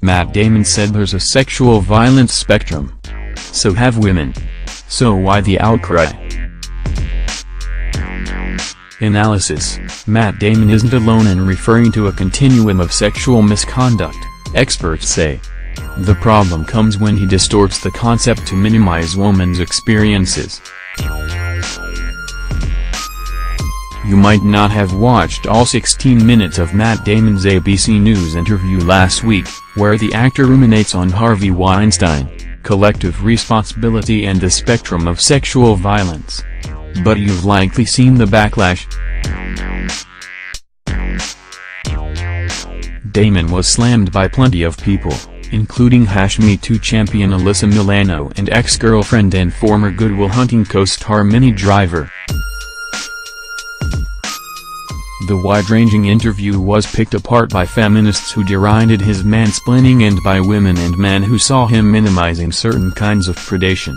Matt Damon said there's a sexual violence spectrum. So have women. So why the outcry? Analysis: Matt Damon isn't alone in referring to a continuum of sexual misconduct, experts say. The problem comes when he distorts the concept to minimize women's experiences. You might not have watched all 16 minutes of Matt Damon's ABC News interview last week, where the actor ruminates on Harvey Weinstein, collective responsibility and the spectrum of sexual violence. But you've likely seen the backlash. Damon was slammed by plenty of people, including #Me Too champion Alyssa Milano and ex-girlfriend and former Good Will Hunting co-star Minnie Driver. The wide-ranging interview was picked apart by feminists who derided his mansplaining and by women and men who saw him minimizing certain kinds of predation.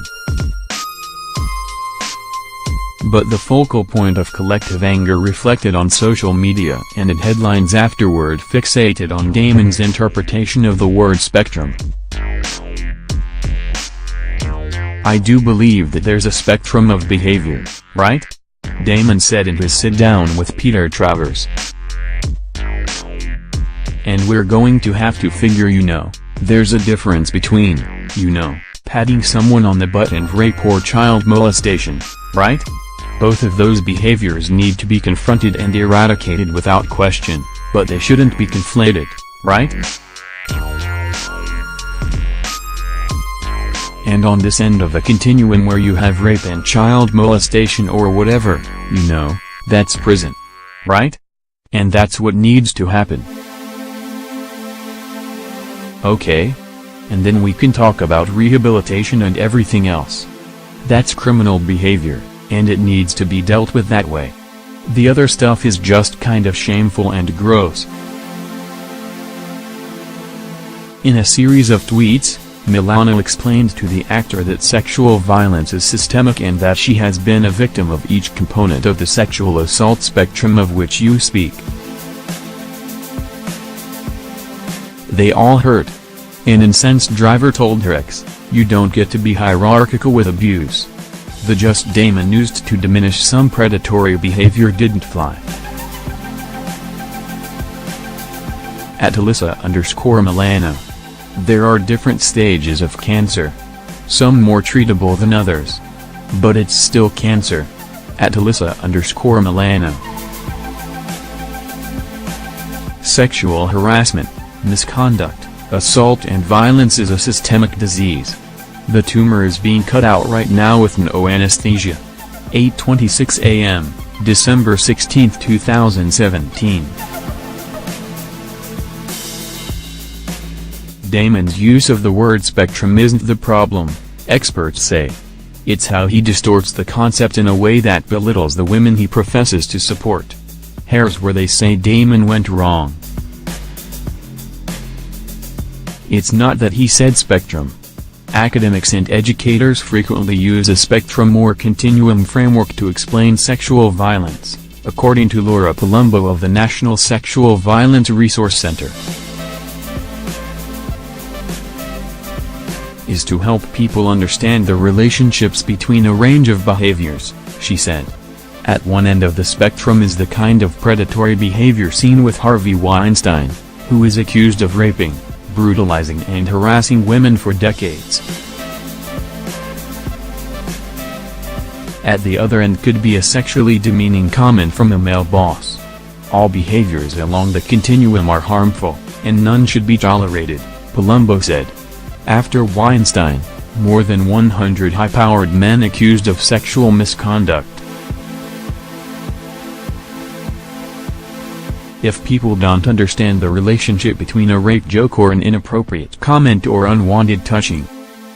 But the focal point of collective anger reflected on social media and in headlines afterward fixated on Damon's interpretation of the word spectrum. "I do believe that there's a spectrum of behavior, right?" Damon said in his sit-down with Peter Travers. "And we're going to have to figure there's a difference between, patting someone on the butt and rape or child molestation, right? Both of those behaviors need to be confronted and eradicated without question, but they shouldn't be conflated, right? And on this end of the continuum where you have rape and child molestation or whatever, that's prison. Right? And that's what needs to happen. Okay? And then we can talk about rehabilitation and everything else. That's criminal behavior, and it needs to be dealt with that way. The other stuff is just kind of shameful and gross." In a series of tweets, Milano explained to the actor that sexual violence is systemic and that she has been a victim of each component of the sexual assault spectrum of which you speak. "They all hurt." An incensed driver told her ex, "You don't get to be hierarchical with abuse." The just Damon used to diminish some predatory behavior didn't fly. At Alyssa_Milano. "There are different stages of cancer. Some more treatable than others. But it's still cancer." At Alyssa_Milano. Sexual harassment, misconduct, assault and violence is a systemic disease. The tumor is being cut out right now with no anesthesia. 8:26 a.m., December 16, 2017. Damon's use of the word spectrum isn't the problem, experts say. It's how he distorts the concept in a way that belittles the women he professes to support. Here's where they say Damon went wrong. It's not that he said spectrum. Academics and educators frequently use a spectrum or continuum framework to explain sexual violence, according to Laura Palumbo of the National Sexual Violence Resource Center. Is to help people understand the relationships between a range of behaviors, she said. At one end of the spectrum is the kind of predatory behavior seen with Harvey Weinstein, who is accused of raping, brutalizing and harassing women for decades. At the other end could be a sexually demeaning comment from a male boss. All behaviors along the continuum are harmful, and none should be tolerated, Palumbo said. After Weinstein, more than 100 high-powered men accused of sexual misconduct. If people don't understand the relationship between a rape joke or an inappropriate comment or unwanted touching,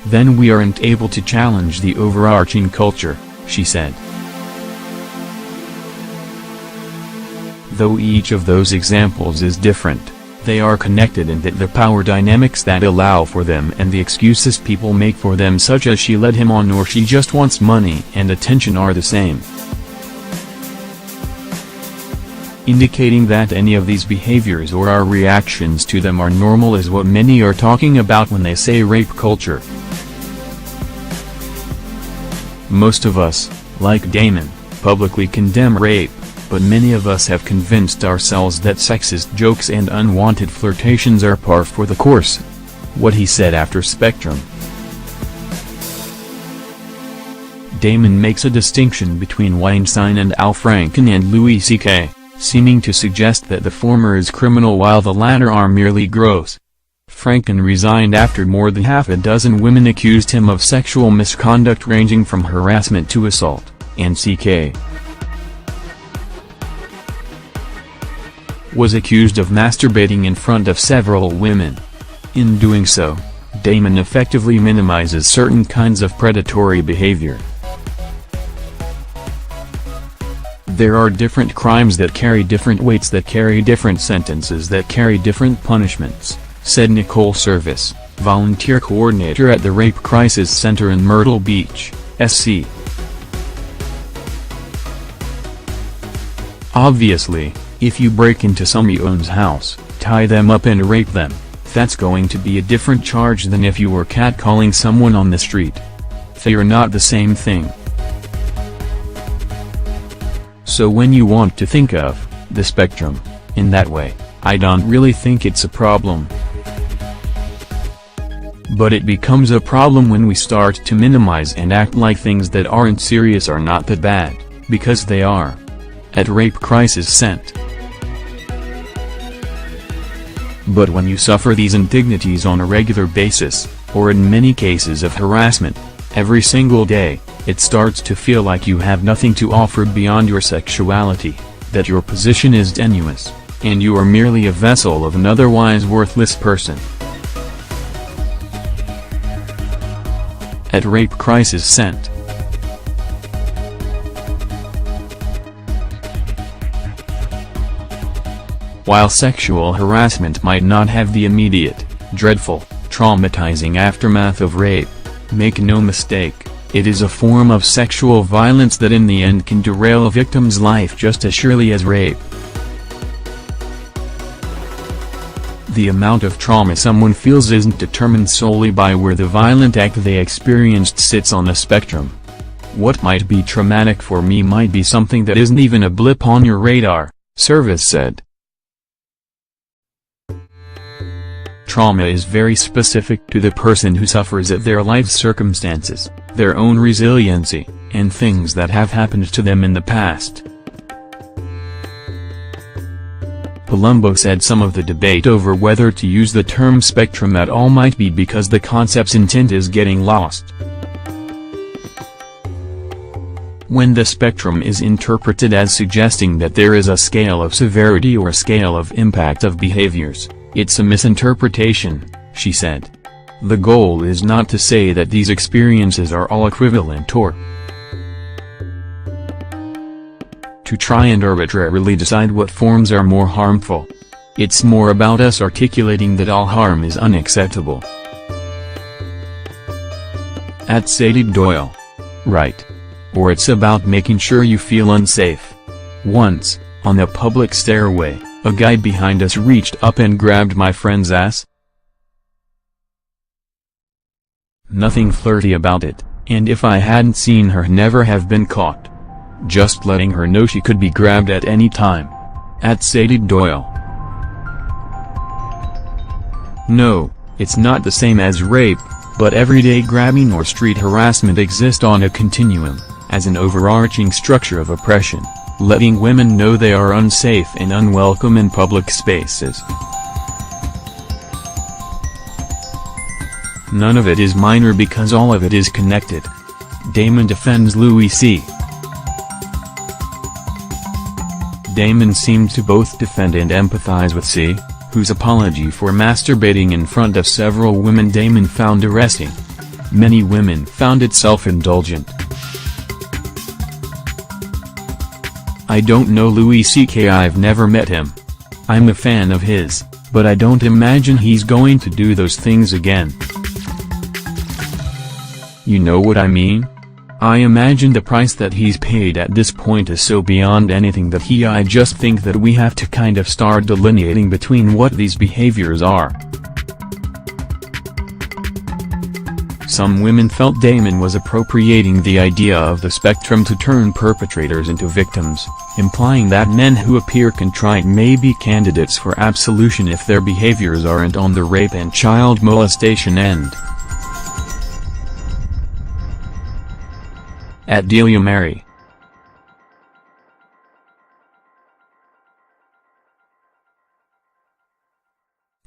then we aren't able to challenge the overarching culture, she said. Though each of those examples is different, they are connected in that the power dynamics that allow for them and the excuses people make for them, such as she led him on or she just wants money and attention, are the same. indicating that any of these behaviors or our reactions to them are normal is what many are talking about when they say rape culture. Most of us, like Damon, publicly condemn rape, but many of us have convinced ourselves that sexist jokes and unwanted flirtations are par for the course. What he said after Spectrum. Damon makes a distinction between Weinstein and Al Franken and Louis C.K., seeming to suggest that the former is criminal while the latter are merely gross. Franken resigned after more than half a dozen women accused him of sexual misconduct ranging from harassment to assault, and C.K. was accused of masturbating in front of several women. In doing so, Damon effectively minimizes certain kinds of predatory behavior. There are different crimes that carry different weights that carry different sentences that carry different punishments, said Nicole Service, volunteer coordinator at the Rape Crisis Center in Myrtle Beach, SC. Obviously, if you break into someone's house, tie them up and rape them, that's going to be a different charge than if you were catcalling someone on the street. They are not the same thing. So when you want to think of the spectrum in that way, I don't really think it's a problem. But it becomes a problem when we start to minimize and act like things that aren't serious are not that bad, because they are. At Rape Crisis Cent. But when you suffer these indignities on a regular basis, or in many cases of harassment, every single day, it starts to feel like you have nothing to offer beyond your sexuality, that your position is tenuous, and you are merely a vessel of an otherwise worthless person. At Rape Crisis Cent. While sexual harassment might not have the immediate, dreadful, traumatizing aftermath of rape, make no mistake, it is a form of sexual violence that in the end can derail a victim's life just as surely as rape. The amount of trauma someone feels isn't determined solely by where the violent act they experienced sits on the spectrum. What might be traumatic for me might be something that isn't even a blip on your radar, Service said. Trauma is very specific to the person who suffers it, their life circumstances, their own resiliency, and things that have happened to them in the past. Palumbo said some of the debate over whether to use the term spectrum at all might be because the concept's intent is getting lost. When the spectrum is interpreted as suggesting that there is a scale of severity or a scale of impact of behaviors, it's a misinterpretation, she said. The goal is not to say that these experiences are all equivalent or to try and arbitrarily decide what forms are more harmful. It's more about us articulating that all harm is unacceptable. At Sadie Doyle. Right. Or it's about making sure you feel unsafe. Once, on a public stairway, a guy behind us reached up and grabbed my friend's ass. Nothing flirty about it, and if I hadn't seen her, never have been caught. Just letting her know she could be grabbed at any time. At Sadie Doyle. No, it's not the same as rape, but everyday grabbing or street harassment exist on a continuum, as an overarching structure of oppression, letting women know they are unsafe and unwelcome in public spaces. None of it is minor because all of it is connected. Damon defends Louis C. Damon seemed to both defend and empathize with C., whose apology for masturbating in front of several women Damon found arresting. Many women found it self-indulgent. I don't know Louis C.K. I've never met him. I'm a fan of his, but I don't imagine he's going to do those things again. You know what I mean? I imagine the price that he's paid at this point is so beyond anything that I just think that we have to kind of start delineating between what these behaviors are. Some women felt Damon was appropriating the idea of the spectrum to turn perpetrators into victims, implying that men who appear contrite may be candidates for absolution if their behaviors aren't on the rape and child molestation end. At Delia Mary.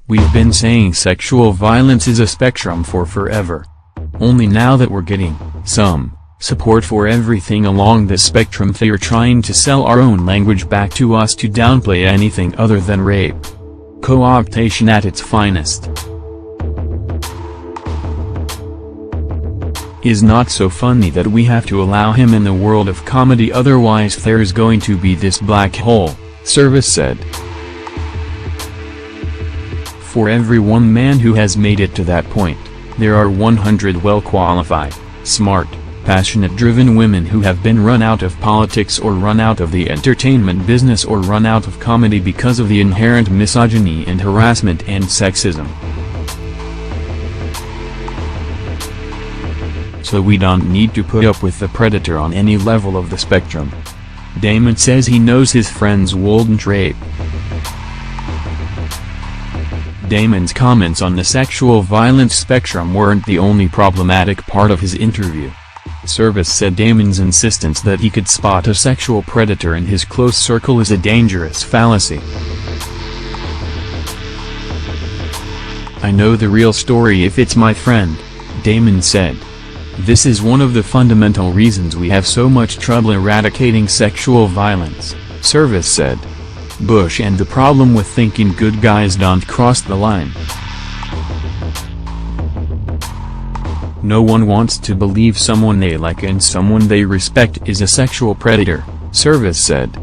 We've been saying sexual violence is a spectrum for forever. Only now that we're getting some support for everything along this spectrum, they're trying to sell our own language back to us to downplay anything other than rape. Co-optation at its finest. Is not so funny that we have to allow him in the world of comedy, otherwise there's going to be this black hole, Service said. For every one man who has made it to that point, there are 100 well-qualified, smart, passionate-driven women who have been run out of politics or run out of the entertainment business or run out of comedy because of the inherent misogyny and harassment and sexism. So we don't need to put up with the predator on any level of the spectrum. Damon says he knows his friends wouldn't rape. Damon's comments on the sexual violence spectrum weren't the only problematic part of his interview. Service said Damon's insistence that he could spot a sexual predator in his close circle is a dangerous fallacy. I know the real story if it's my friend, Damon said. This is one of the fundamental reasons we have so much trouble eradicating sexual violence, Service said. Bush and the problem with thinking good guys don't cross the line. No one wants to believe someone they like and someone they respect is a sexual predator, Service said.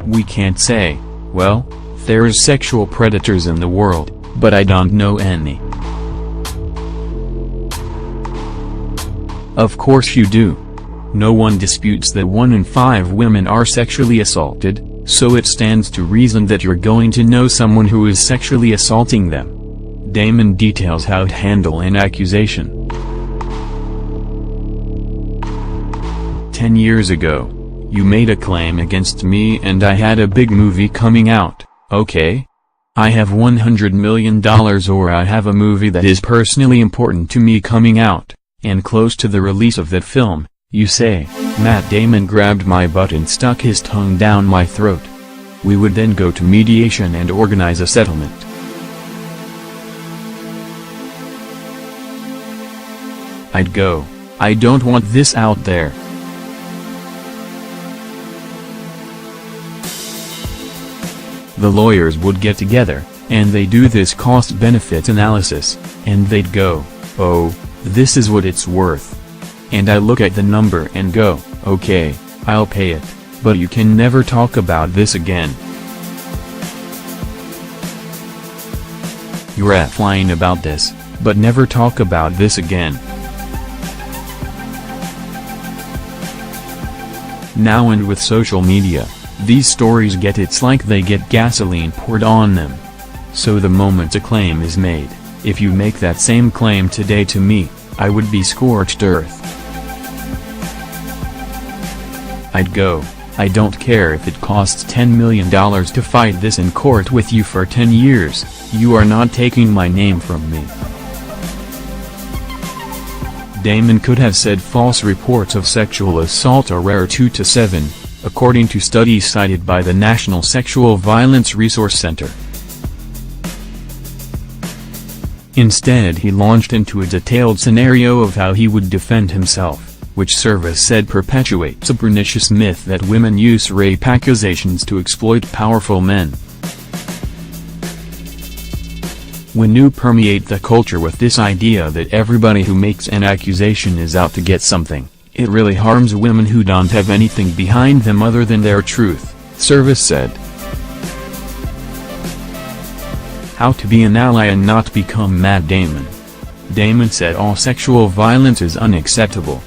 We can't say, well, there's sexual predators in the world, but I don't know any. Of course you do. No one disputes that 1 in 5 women are sexually assaulted, so it stands to reason that you're going to know someone who is sexually assaulting them. Damon details how to handle an accusation. 10 years ago, you made a claim against me and I had a big movie coming out, okay? I have $100 million or I have a movie that is personally important to me coming out, and close to the release of that film, you say, Matt Damon grabbed my butt and stuck his tongue down my throat. We would then go to mediation and organize a settlement. I'd go, I don't want this out there. The lawyers would get together, and they do this cost-benefit analysis, and they'd go, oh, this is what it's worth. And I look at the number and go, okay, I'll pay it, but you can never talk about this again. You're offline about this, but never talk about this again. Now and with social media, these stories it's like they get gasoline poured on them. So the moment a claim is made, if you make that same claim today to me, I would be scorched earth. I'd go, I don't care if it costs $10 million to fight this in court with you for 10 years, you are not taking my name from me. Damon could have said false reports of sexual assault are rare 2 to 7, according to studies cited by the National Sexual Violence Resource Center. Instead he launched into a detailed scenario of how he would defend himself, which Service said perpetuates a pernicious myth that women use rape accusations to exploit powerful men. When you permeate the culture with this idea that everybody who makes an accusation is out to get something, it really harms women who don't have anything behind them other than their truth, Service said. How to be an ally and not become Matt Damon. Damon said all sexual violence is unacceptable.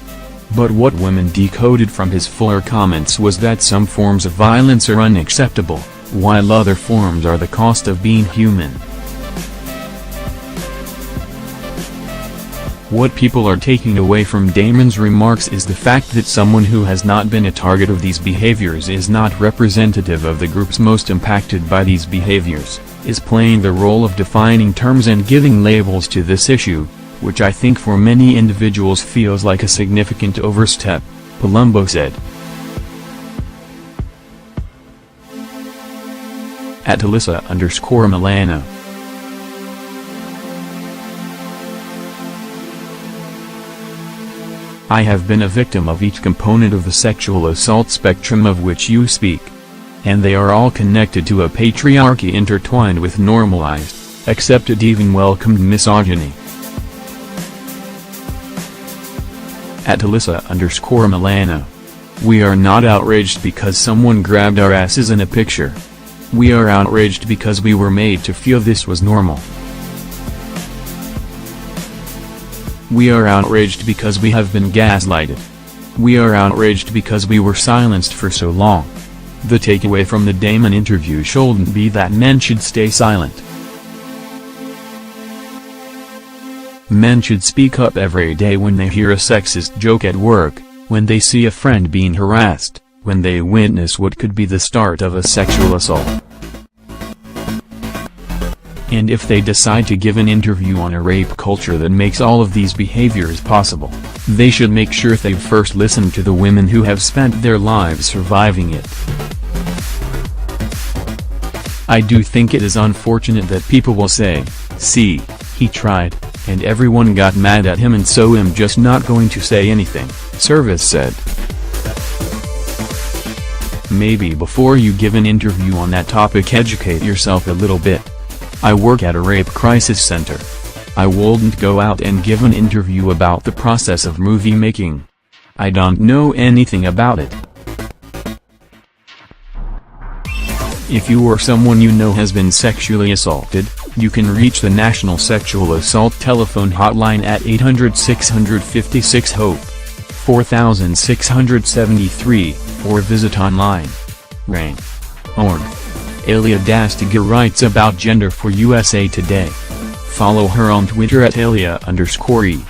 But what women decoded from his fuller comments was that some forms of violence are unacceptable, while other forms are the cost of being human. What people are taking away from Damon's remarks is the fact that someone who has not been a target of these behaviors is not representative of the groups most impacted by these behaviors, is playing the role of defining terms and giving labels to this issue, which I think for many individuals feels like a significant overstep, Palumbo said. At Alyssa_Milano. I have been a victim of each component of the sexual assault spectrum of which you speak. And they are all connected to a patriarchy intertwined with normalized, accepted, even welcomed misogyny. At Alyssa_Milano. We are not outraged because someone grabbed our asses in a picture. We are outraged because we were made to feel this was normal. We are outraged because we have been gaslighted. We are outraged because we were silenced for so long. The takeaway from the Damon interview shouldn't be that men should stay silent. Men should speak up every day when they hear a sexist joke at work, when they see a friend being harassed, when they witness what could be the start of a sexual assault. And if they decide to give an interview on a rape culture that makes all of these behaviors possible, they should make sure they've first listened to the women who have spent their lives surviving it. I do think it is unfortunate that people will say, "See, he tried, and everyone got mad at him and so I'm just not going to say anything," Service said. Maybe before you give an interview on that topic, educate yourself a little bit. I work at a rape crisis center. I wouldn't go out and give an interview about the process of movie making. I don't know anything about it. If you or someone you know has been sexually assaulted, you can reach the National Sexual Assault Telephone Hotline at 800-656-HOPE, 4673, or visit online. RAIN.org. Alia Dastiga writes about gender for USA Today. Follow her on Twitter at Alia_E.